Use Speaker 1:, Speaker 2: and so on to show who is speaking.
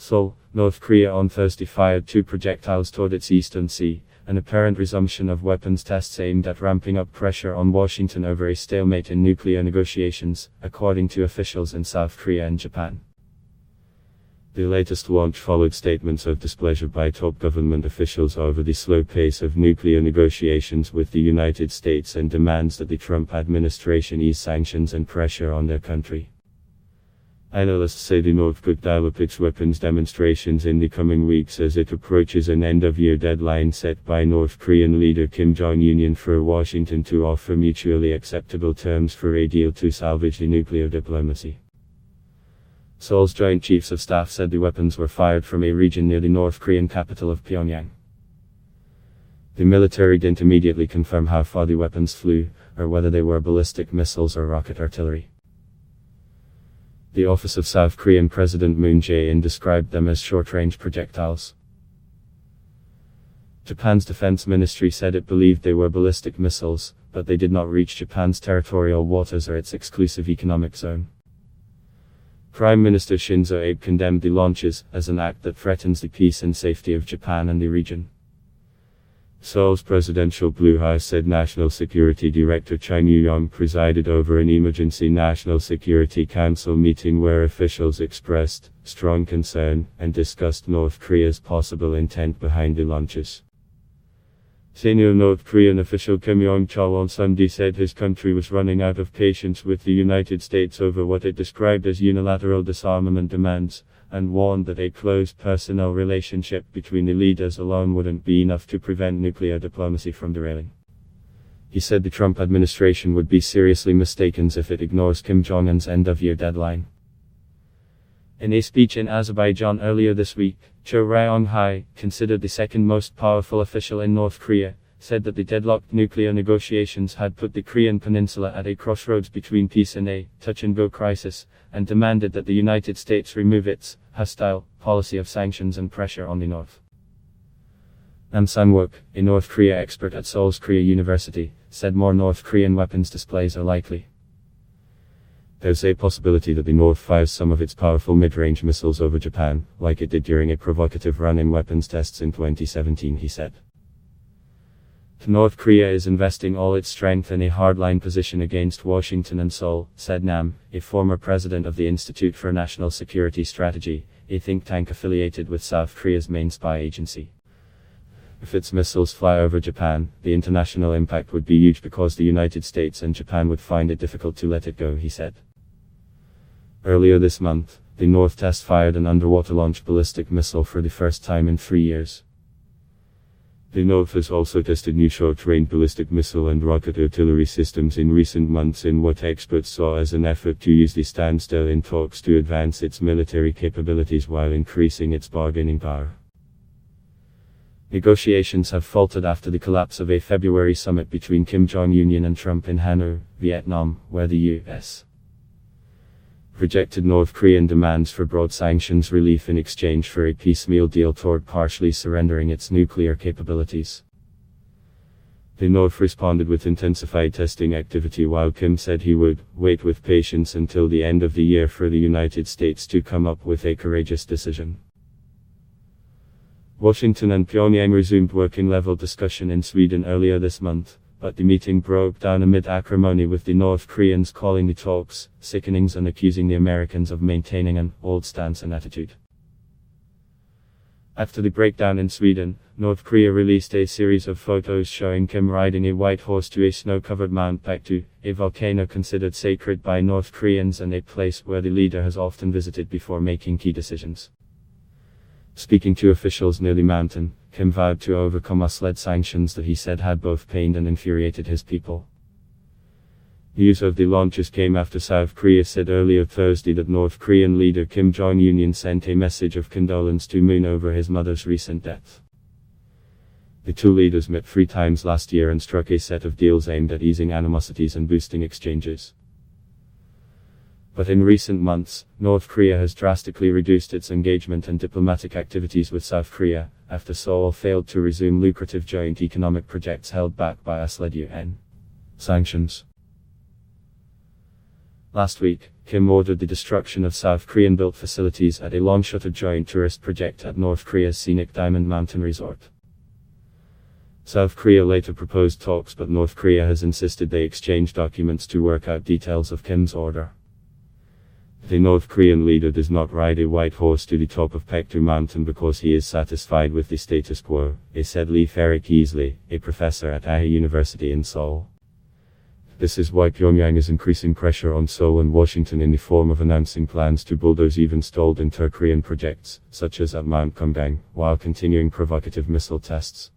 Speaker 1: Seoul, North Korea on Thursday fired 2 projectiles toward its eastern sea, an apparent resumption of weapons tests aimed at ramping up pressure on Washington over a stalemate in nuclear negotiations, according to officials in South Korea and Japan. The latest launch followed statements of displeasure by top government officials over the slow pace of nuclear negotiations with the United States and demands that the Trump administration ease sanctions and pressure on their country. Analysts say the North could dial up its weapons demonstrations in the coming weeks as it approaches an end-of-year deadline set by North Korean leader Kim Jong-un for Washington to offer mutually acceptable terms for a deal to salvage the nuclear diplomacy. Seoul's Joint Chiefs of Staff said the weapons were fired from a region near the North Korean capital of Pyongyang. The military didn't immediately confirm how far the weapons flew, or whether they were ballistic missiles or rocket artillery. The office of South Korean President Moon Jae-in described them as short-range projectiles. Japan's defense ministry said it believed they were ballistic missiles, but they did not reach Japan's territorial waters or its exclusive economic zone. Prime Minister Shinzo Abe condemned the launches as an act that threatens the peace and safety of Japan and the region. Seoul's Presidential Blue House said National Security Director Chang Yu-yong presided over an emergency National Security Council meeting where officials expressed strong concern and discussed North Korea's possible intent behind the launches. Senior North Korean official Kim Yong-chol on Sunday said his country was running out of patience with the United States over what it described as unilateral disarmament demands, and warned that a close personal relationship between the leaders alone wouldn't be enough to prevent nuclear diplomacy from derailing. He said the Trump administration would be seriously mistaken if it ignores Kim Jong-un's end-of-year deadline. In a speech in Azerbaijan earlier this week, Cho Ryong-hae, considered the second most powerful official in North Korea, said that the deadlocked nuclear negotiations had put the Korean peninsula at a crossroads between peace and a touch-and-go crisis, and demanded that the United States remove its hostile policy of sanctions and pressure on the North. Nam Sang-wook, a North Korea expert at Seoul's Korea University, said more North Korean weapons displays are likely. There's a possibility that the North fires some of its powerful mid-range missiles over Japan, like it did during a provocative run in weapons tests in 2017, he said. North Korea is investing all its strength in a hardline position against Washington and Seoul, said Nam, a former president of the Institute for National Security Strategy, a think tank affiliated with South Korea's main spy agency. If its missiles fly over Japan, the international impact would be huge because the United States and Japan would find it difficult to let it go, he said. Earlier this month, the North test-fired an underwater-launched ballistic missile for the first time in 3 years. The North has also tested new short-range ballistic missile and rocket artillery systems in recent months in what experts saw as an effort to use the standstill in talks to advance its military capabilities while increasing its bargaining power. Negotiations have faltered after the collapse of a February summit between Kim Jong-un and Trump in Hanoi, Vietnam, where the U.S. rejected North Korean demands for broad sanctions relief in exchange for a piecemeal deal toward partially surrendering its nuclear capabilities. The North responded with intensified testing activity while Kim said he would wait with patience until the end of the year for the United States to come up with a courageous decision. Washington and Pyongyang resumed working-level discussion in Sweden earlier this month, but the meeting broke down amid acrimony with the North Koreans calling the talks sickenings and accusing the Americans of maintaining an old stance and attitude. After the breakdown in Sweden, North Korea released a series of photos showing Kim riding a white horse to a snow-covered Mount Baekdu, a volcano considered sacred by North Koreans and a place where the leader has often visited before making key decisions. Speaking to officials near the mountain, Kim vowed to overcome US-led sanctions that he said had both pained and infuriated his people. News of the launches came after South Korea said earlier Thursday that North Korean leader Kim Jong-un sent a message of condolence to Moon over his mother's recent death. The two leaders met 3 times last year and struck a set of deals aimed at easing animosities and boosting exchanges. But in recent months, North Korea has drastically reduced its engagement and diplomatic activities with South Korea, after Seoul failed to resume lucrative joint economic projects held back by US-led UN sanctions. Last week, Kim ordered the destruction of South Korean-built facilities at a long-shuttered joint tourist project at North Korea's scenic Diamond Mountain Resort. South Korea later proposed talks, but North Korea has insisted they exchange documents to work out details of Kim's order. The North Korean leader does not ride a white horse to the top of Paektu Mountain because he is satisfied with the status quo, said Lee Ferrick-Easley, a professor at Ahi University in Seoul. This is why Pyongyang is increasing pressure on Seoul and Washington in the form of announcing plans to bulldoze even stalled inter-Korean projects, such as at Mount Kumgang, while continuing provocative missile tests.